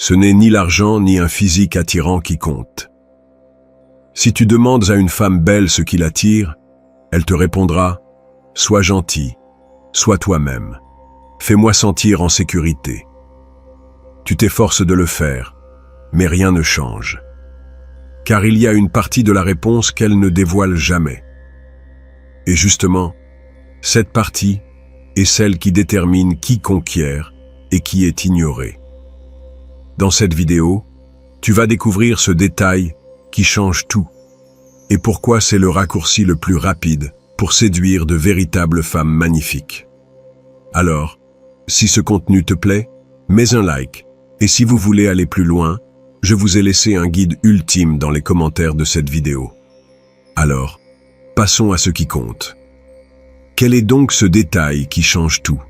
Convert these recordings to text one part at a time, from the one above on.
Ce n'est ni l'argent ni un physique attirant qui compte. Si tu demandes à une femme belle ce qui l'attire, elle te répondra « Sois gentil, sois toi-même, fais-moi sentir en sécurité ». Tu t'efforces de le faire, mais rien ne change. Car il y a une partie de la réponse qu'elle ne dévoile jamais. Et justement, cette partie est celle qui détermine qui conquiert et qui est ignoré. Dans cette vidéo, tu vas découvrir ce détail qui change tout et pourquoi c'est le raccourci le plus rapide pour séduire de véritables femmes magnifiques. Alors, si ce contenu te plaît, mets un like et si vous voulez aller plus loin, je vous ai laissé un guide ultime dans les commentaires de cette vidéo. Alors, passons à ce qui compte. Quel est donc ce détail qui change tout?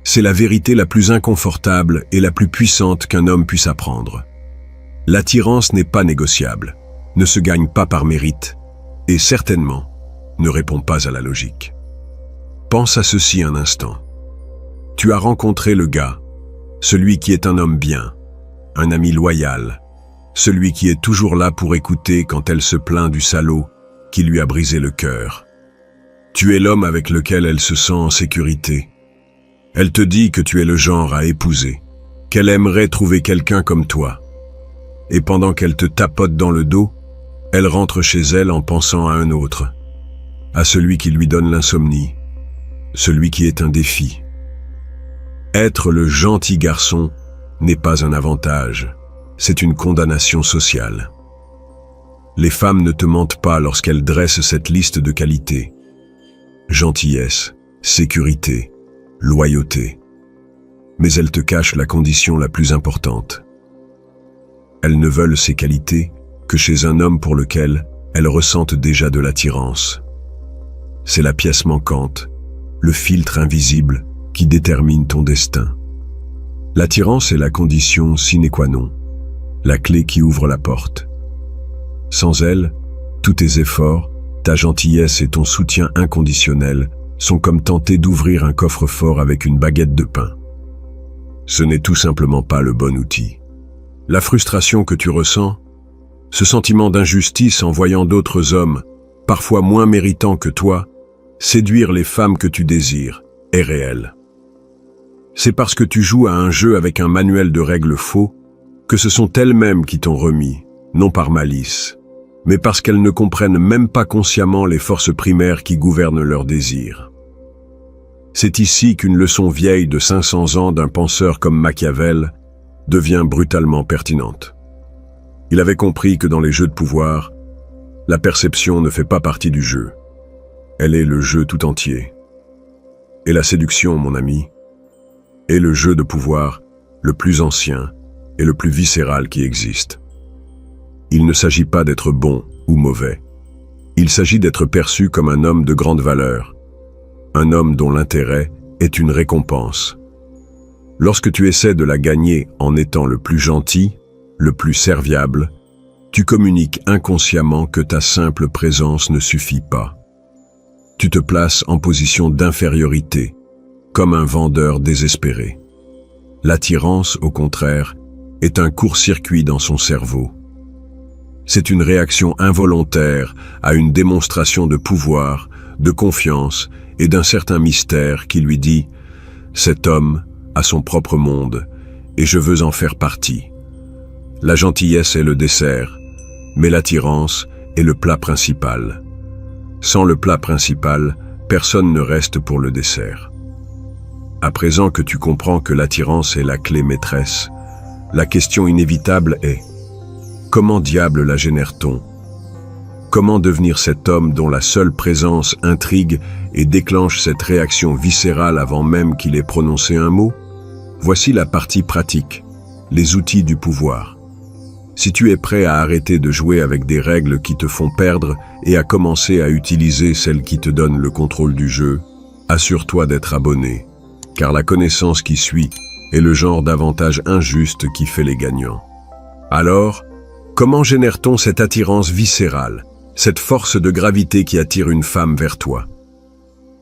C'est la vérité la plus inconfortable et la plus puissante qu'un homme puisse apprendre. L'attirance n'est pas négociable, ne se gagne pas par mérite, et certainement ne répond pas à la logique. Pense à ceci un instant. Tu as rencontré le gars, celui qui est un homme bien, un ami loyal, celui qui est toujours là pour écouter quand elle se plaint du salaud qui lui a brisé le cœur. Tu es l'homme avec lequel elle se sent en sécurité. Elle te dit que tu es le genre à épouser, qu'elle aimerait trouver quelqu'un comme toi. Et pendant qu'elle te tapote dans le dos, elle rentre chez elle en pensant à un autre, à celui qui lui donne l'insomnie, celui qui est un défi. Être le gentil garçon n'est pas un avantage, c'est une condamnation sociale. Les femmes ne te mentent pas lorsqu'elles dressent cette liste de qualités. Gentillesse, sécurité, loyauté. Mais elles te cachent la condition la plus importante. Elles ne veulent ces qualités que chez un homme pour lequel elles ressentent déjà de l'attirance. C'est la pièce manquante, le filtre invisible qui détermine ton destin. L'attirance est la condition sine qua non, la clé qui ouvre la porte. Sans elle, tous tes efforts, ta gentillesse et ton soutien inconditionnel sont comme tenter d'ouvrir un coffre-fort avec une baguette de pain. Ce n'est tout simplement pas le bon outil. La frustration que tu ressens, ce sentiment d'injustice en voyant d'autres hommes, parfois moins méritants que toi, séduire les femmes que tu désires, est réel. C'est parce que tu joues à un jeu avec un manuel de règles faux que ce sont elles-mêmes qui t'ont remis, non par malice, mais parce qu'elles ne comprennent même pas consciemment les forces primaires qui gouvernent leurs désirs. C'est ici qu'une leçon vieille de 500 ans d'un penseur comme Machiavel devient brutalement pertinente. Il avait compris que dans les jeux de pouvoir, la perception ne fait pas partie du jeu. Elle est le jeu tout entier. Et la séduction, mon ami, est le jeu de pouvoir le plus ancien et le plus viscéral qui existe. Il ne s'agit pas d'être bon ou mauvais. Il s'agit d'être perçu comme un homme de grande valeur, un homme dont l'intérêt est une récompense. Lorsque tu essaies de la gagner en étant le plus gentil, le plus serviable, tu communiques inconsciemment que ta simple présence ne suffit pas. Tu te places en position d'infériorité, comme un vendeur désespéré. L'attirance, au contraire, est un court-circuit dans son cerveau. C'est une réaction involontaire à une démonstration de pouvoir, de confiance et d'un certain mystère qui lui dit « Cet homme a son propre monde et je veux en faire partie ». La gentillesse est le dessert, mais l'attirance est le plat principal. Sans le plat principal, personne ne reste pour le dessert. À présent que tu comprends que l'attirance est la clé maîtresse, la question inévitable est « Comment diable la génère-t-on ? Comment devenir cet homme dont la seule présence intrigue et déclenche cette réaction viscérale avant même qu'il ait prononcé un mot ? Voici la partie pratique, les outils du pouvoir. Si tu es prêt à arrêter de jouer avec des règles qui te font perdre et à commencer à utiliser celles qui te donnent le contrôle du jeu, assure-toi d'être abonné, car la connaissance qui suit est le genre d'avantage injuste qui fait les gagnants. Alors, comment génère-t-on cette attirance viscérale, cette force de gravité qui attire une femme vers toi?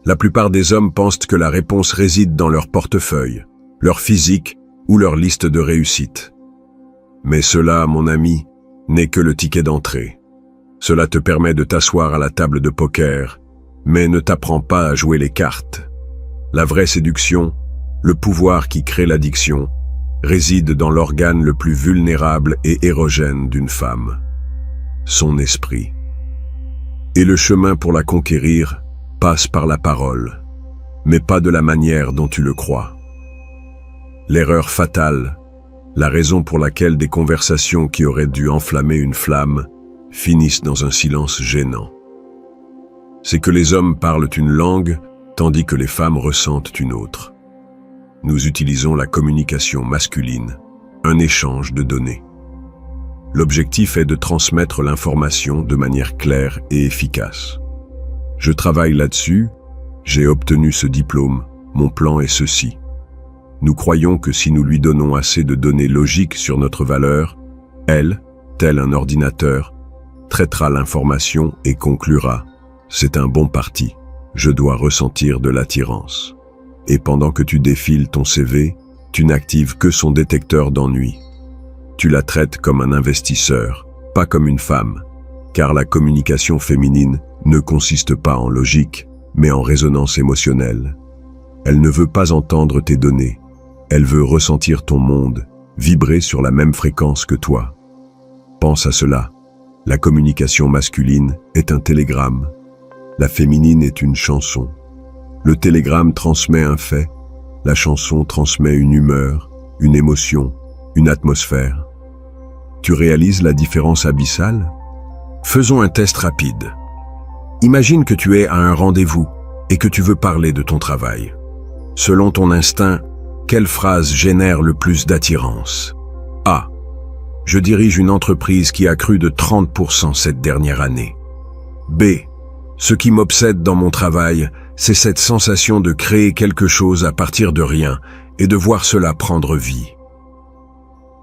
La plupart des hommes pensent que la réponse réside dans leur portefeuille, leur physique ou leur liste de réussite. Mais cela, mon ami, n'est que le ticket d'entrée. Cela te permet de t'asseoir à la table de poker, mais ne t'apprend pas à jouer les cartes. La vraie séduction, le pouvoir qui crée l'addiction, réside dans l'organe le plus vulnérable et érogène d'une femme, son esprit. Et le chemin pour la conquérir passe par la parole, mais pas de la manière dont tu le crois. L'erreur fatale, la raison pour laquelle des conversations qui auraient dû enflammer une flamme finissent dans un silence gênant. C'est que les hommes parlent une langue, tandis que les femmes ressentent une autre. Nous utilisons la communication masculine, un échange de données. L'objectif est de transmettre l'information de manière claire et efficace. Je travaille là-dessus, j'ai obtenu ce diplôme, mon plan est ceci. Nous croyons que si nous lui donnons assez de données logiques sur notre valeur, elle, tel un ordinateur, traitera l'information et conclura « C'est un bon parti, je dois ressentir de l'attirance ». Et pendant que tu défiles ton CV, tu n'actives que son détecteur d'ennui. Tu la traites comme un investisseur, pas comme une femme, car la communication féminine ne consiste pas en logique, mais en résonance émotionnelle. Elle ne veut pas entendre tes données, elle veut ressentir ton monde, vibrer sur la même fréquence que toi. Pense à cela, la communication masculine est un télégramme, la féminine est une chanson. Le télégramme transmet un fait, la chanson transmet une humeur, une émotion, une atmosphère. Tu réalises la différence abyssale? Faisons un test rapide. Imagine que tu es à un rendez-vous et que tu veux parler de ton travail. Selon ton instinct, quelle phrase génère le plus d'attirance? A. Je dirige une entreprise qui a cru de 30% cette dernière année. B. Ce qui m'obsède dans mon travail, c'est cette sensation de créer quelque chose à partir de rien et de voir cela prendre vie.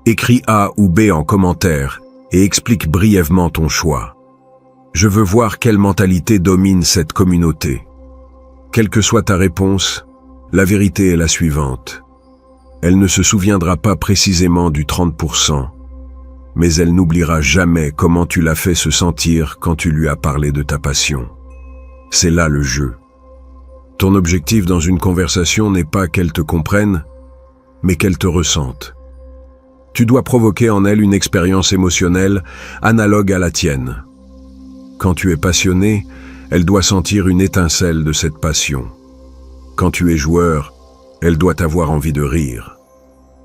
Écris A ou B en commentaire et explique brièvement ton choix. Je veux voir quelle mentalité domine cette communauté. Quelle que soit ta réponse, la vérité est la suivante. Elle ne se souviendra pas précisément du 30%, mais elle n'oubliera jamais comment tu l'as fait se sentir quand tu lui as parlé de ta passion. C'est là le jeu. Ton objectif dans une conversation n'est pas qu'elle te comprenne, mais qu'elle te ressente. Tu dois provoquer en elle une expérience émotionnelle analogue à la tienne. Quand tu es passionné, elle doit sentir une étincelle de cette passion. Quand tu es joueur, elle doit avoir envie de rire.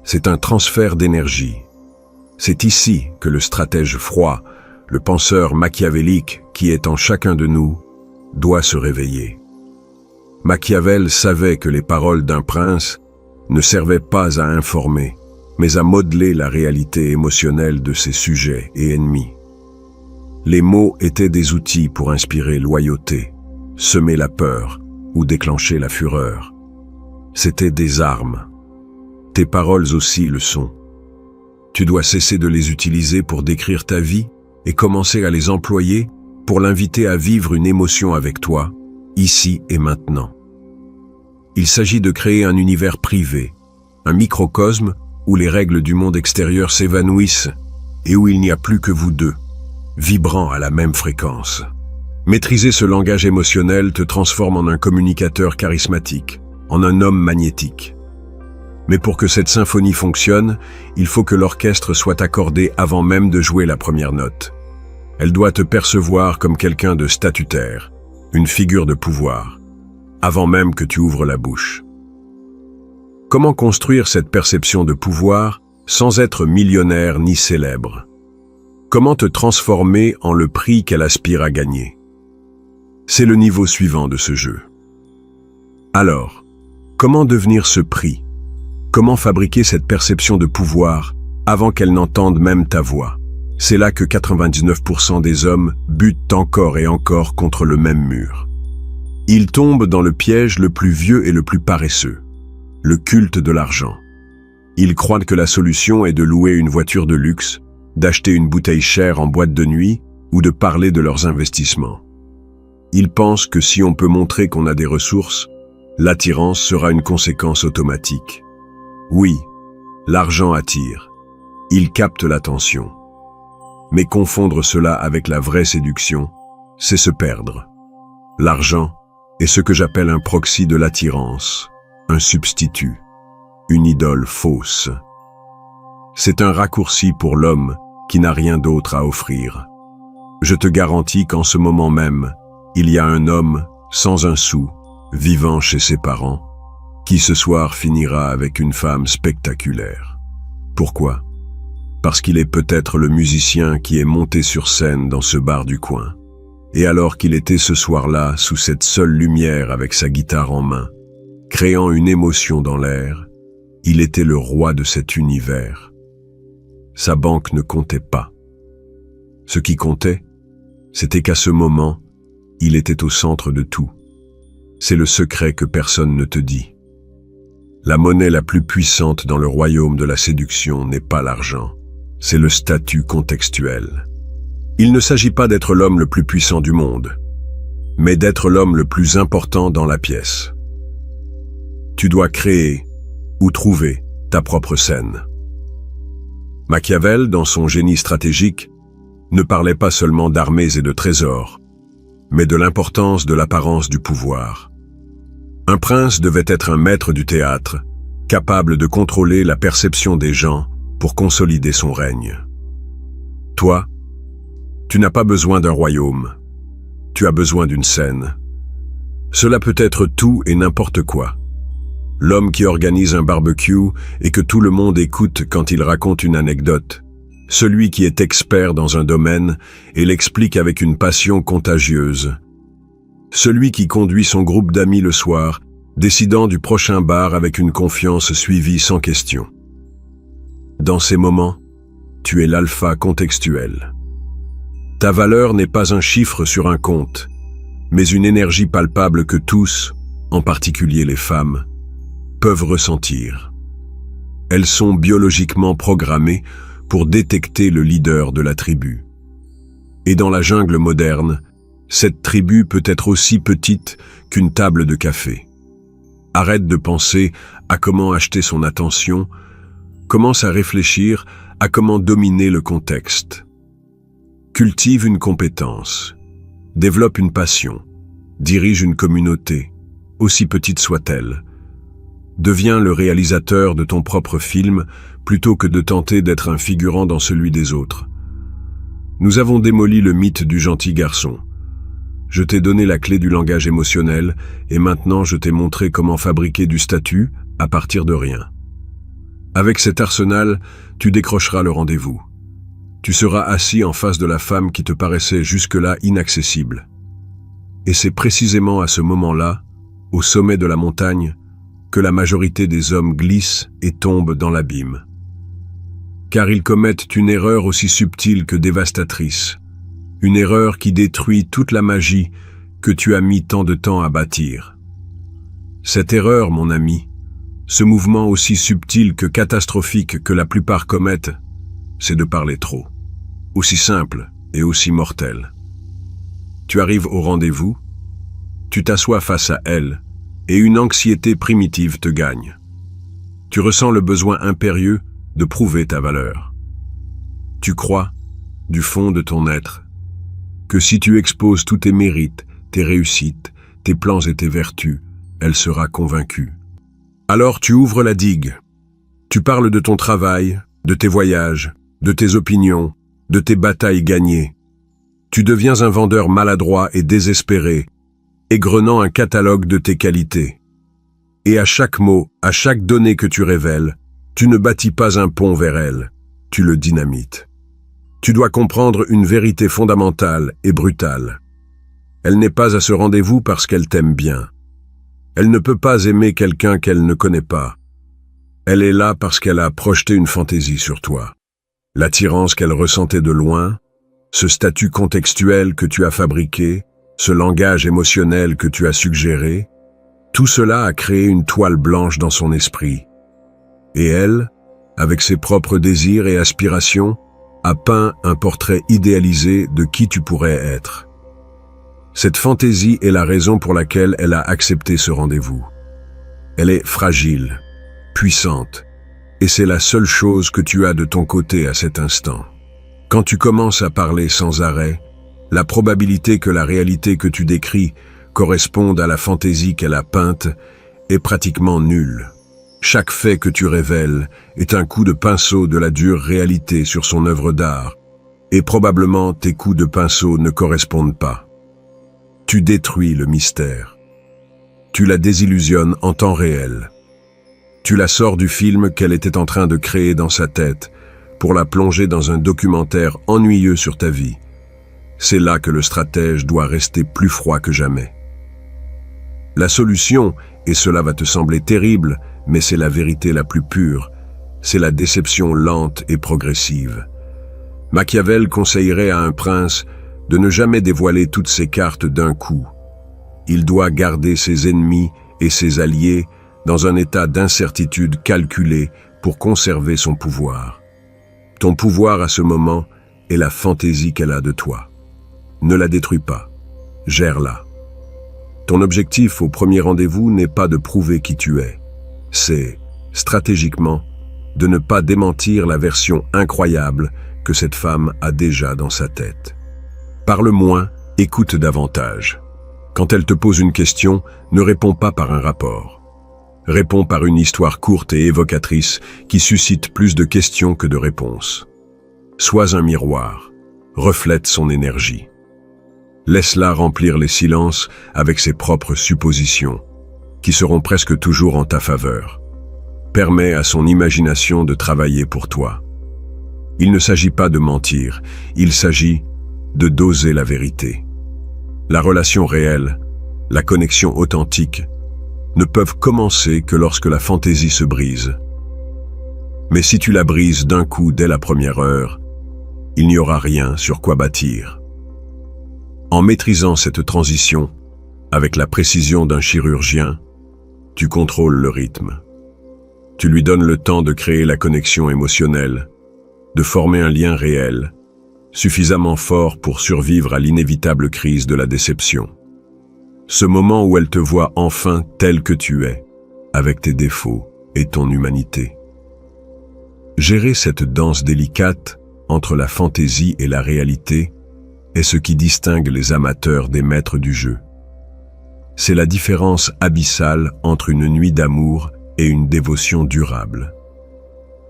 C'est un transfert d'énergie. C'est ici que le stratège froid, le penseur machiavélique qui est en chacun de nous, doit se réveiller. Machiavel savait que les paroles d'un prince ne servaient pas à informer, mais à modeler la réalité émotionnelle de ses sujets et ennemis. Les mots étaient des outils pour inspirer loyauté, semer la peur ou déclencher la fureur. C'étaient des armes. Tes paroles aussi le sont. Tu dois cesser de les utiliser pour décrire ta vie et commencer à les employer pour l'inviter à vivre une émotion avec toi, ici et maintenant. Il s'agit de créer un univers privé, un microcosme où les règles du monde extérieur s'évanouissent et où il n'y a plus que vous deux, vibrant à la même fréquence. Maîtriser ce langage émotionnel te transforme en un communicateur charismatique, en un homme magnétique. Mais pour que cette symphonie fonctionne, il faut que l'orchestre soit accordé avant même de jouer la première note. Elle doit te percevoir comme quelqu'un de statutaire, une figure de pouvoir, avant même que tu ouvres la bouche. Comment construire cette perception de pouvoir sans être millionnaire ni célèbre? Comment te transformer en le prix qu'elle aspire à gagner? C'est le niveau suivant de ce jeu. Alors, comment devenir ce prix? Comment fabriquer cette perception de pouvoir avant qu'elle n'entende même ta voix? C'est là que 99% des hommes butent encore et encore contre le même mur. Ils tombent dans le piège le plus vieux et le plus paresseux, le culte de l'argent. Ils croient que la solution est de louer une voiture de luxe, d'acheter une bouteille chère en boîte de nuit ou de parler de leurs investissements. Ils pensent que si on peut montrer qu'on a des ressources, l'attirance sera une conséquence automatique. Oui, l'argent attire. Il capte l'attention. Mais confondre cela avec la vraie séduction, c'est se perdre. L'argent est ce que j'appelle un proxy de l'attirance, un substitut, une idole fausse. C'est un raccourci pour l'homme qui n'a rien d'autre à offrir. Je te garantis qu'en ce moment même, il y a un homme, sans un sou, vivant chez ses parents, qui ce soir finira avec une femme spectaculaire. Pourquoi ? Parce qu'il est peut-être le musicien qui est monté sur scène dans ce bar du coin. Et alors qu'il était ce soir-là, sous cette seule lumière avec sa guitare en main, créant une émotion dans l'air, il était le roi de cet univers. Sa banque ne comptait pas. Ce qui comptait, c'était qu'à ce moment, il était au centre de tout. C'est le secret que personne ne te dit. La monnaie la plus puissante dans le royaume de la séduction n'est pas l'argent, c'est le statut contextuel. Il ne s'agit pas d'être l'homme le plus puissant du monde, mais d'être l'homme le plus important dans la pièce. Tu dois créer ou trouver ta propre scène. Machiavel, dans son génie stratégique, ne parlait pas seulement d'armées et de trésors, mais de l'importance de l'apparence du pouvoir. Un prince devait être un maître du théâtre, capable de contrôler la perception des gens pour consolider son règne. Toi, tu n'as pas besoin d'un royaume, tu as besoin d'une scène. Cela peut être tout et n'importe quoi. L'homme qui organise un barbecue et que tout le monde écoute quand il raconte une anecdote. Celui qui est expert dans un domaine et l'explique avec une passion contagieuse. Celui qui conduit son groupe d'amis le soir, décidant du prochain bar avec une confiance suivie sans question. Dans ces moments, tu es l'alpha contextuel. Ta valeur n'est pas un chiffre sur un compte, mais une énergie palpable que tous, en particulier les femmes, peuvent ressentir. Elles sont biologiquement programmées pour détecter le leader de la tribu. Et dans la jungle moderne, cette tribu peut être aussi petite qu'une table de café. Arrête de penser à comment acheter son attention, commence à réfléchir à comment dominer le contexte. Cultive une compétence, développe une passion, dirige une communauté, aussi petite soit-elle. Deviens le réalisateur de ton propre film plutôt que de tenter d'être un figurant dans celui des autres. Nous avons démoli le mythe du gentil garçon. Je t'ai donné la clé du langage émotionnel et maintenant je t'ai montré comment fabriquer du statut à partir de rien. Avec cet arsenal, tu décrocheras le rendez-vous. Tu seras assis en face de la femme qui te paraissait jusque-là inaccessible. Et c'est précisément à ce moment-là, au sommet de la montagne, que la majorité des hommes glissent et tombent dans l'abîme. Car ils commettent une erreur aussi subtile que dévastatrice, une erreur qui détruit toute la magie que tu as mis tant de temps à bâtir. Cette erreur, mon ami, ce mouvement aussi subtil que catastrophique que la plupart commettent, c'est de parler trop, aussi simple et aussi mortel. Tu arrives au rendez-vous, tu t'assois face à elle, et une anxiété primitive te gagne. Tu ressens le besoin impérieux de prouver ta valeur. Tu crois, du fond de ton être, que si tu exposes tous tes mérites, tes réussites, tes plans et tes vertus, elle sera convaincue. Alors tu ouvres la digue. Tu parles de ton travail, de tes voyages, de tes opinions, de tes batailles gagnées. Tu deviens un vendeur maladroit et désespéré, égrenant un catalogue de tes qualités. Et à chaque mot, à chaque donnée que tu révèles, tu ne bâtis pas un pont vers elle, tu le dynamites. Tu dois comprendre une vérité fondamentale et brutale. Elle n'est pas à ce rendez-vous parce qu'elle t'aime bien. Elle ne peut pas aimer quelqu'un qu'elle ne connaît pas. Elle est là parce qu'elle a projeté une fantaisie sur toi. L'attirance qu'elle ressentait de loin, ce statut contextuel que tu as fabriqué, ce langage émotionnel que tu as suggéré, tout cela a créé une toile blanche dans son esprit. Et elle, avec ses propres désirs et aspirations, a peint un portrait idéalisé de qui tu pourrais être. Cette fantaisie est la raison pour laquelle elle a accepté ce rendez-vous. Elle est fragile, puissante, et c'est la seule chose que tu as de ton côté à cet instant. Quand tu commences à parler sans arrêt, la probabilité que la réalité que tu décris corresponde à la fantaisie qu'elle a peinte est pratiquement nulle. Chaque fait que tu révèles est un coup de pinceau de la dure réalité sur son œuvre d'art, et probablement tes coups de pinceau ne correspondent pas. Tu détruis le mystère. Tu la désillusionnes en temps réel. Tu la sors du film qu'elle était en train de créer dans sa tête pour la plonger dans un documentaire ennuyeux sur ta vie. C'est là que le stratège doit rester plus froid que jamais. La solution, et cela va te sembler terrible, mais c'est la vérité la plus pure, c'est la déception lente et progressive. Machiavel conseillerait à un prince de ne jamais dévoiler toutes ses cartes d'un coup. Il doit garder ses ennemis et ses alliés dans un état d'incertitude calculé pour conserver son pouvoir. Ton pouvoir à ce moment est la fantaisie qu'elle a de toi. Ne la détruis pas, gère-la. Ton objectif au premier rendez-vous n'est pas de prouver qui tu es. C'est, stratégiquement, de ne pas démentir la version incroyable que cette femme a déjà dans sa tête. Parle moins, écoute davantage. Quand elle te pose une question, ne réponds pas par un rapport. Réponds par une histoire courte et évocatrice qui suscite plus de questions que de réponses. Sois un miroir, reflète son énergie. Laisse-la remplir les silences avec ses propres suppositions, qui seront presque toujours en ta faveur. Permets à son imagination de travailler pour toi. Il ne s'agit pas de mentir, il s'agit de doser la vérité. La relation réelle, la connexion authentique, ne peuvent commencer que lorsque la fantaisie se brise. Mais si tu la brises d'un coup dès la première heure, il n'y aura rien sur quoi bâtir. En maîtrisant cette transition, avec la précision d'un chirurgien, tu contrôles le rythme. Tu lui donnes le temps de créer la connexion émotionnelle, de former un lien réel, suffisamment fort pour survivre à l'inévitable crise de la déception. Ce moment où elle te voit enfin tel que tu es, avec tes défauts et ton humanité. Gérer cette danse délicate entre la fantaisie et la réalité est ce qui distingue les amateurs des maîtres du jeu. C'est la différence abyssale entre une nuit d'amour et une dévotion durable.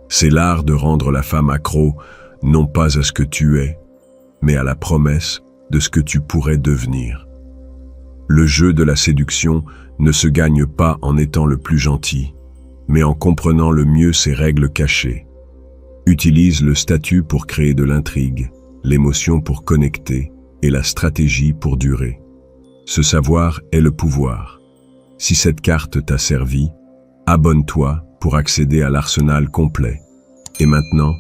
C'est l'art de rendre la femme accro, non pas à ce que tu es, mais à la promesse de ce que tu pourrais devenir. Le jeu de la séduction ne se gagne pas en étant le plus gentil, mais en comprenant le mieux ses règles cachées. Utilise le statut pour créer de l'intrigue, l'émotion pour connecter et la stratégie pour durer. Ce savoir est le pouvoir. Si cette carte t'a servi, abonne-toi pour accéder à l'arsenal complet. Et maintenant,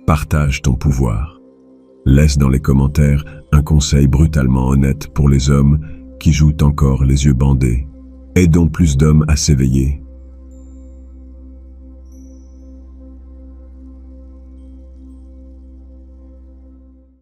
partage ton pouvoir. Laisse dans les commentaires un conseil brutalement honnête pour les hommes qui jouent encore les yeux bandés. Aidons plus d'hommes à s'éveiller.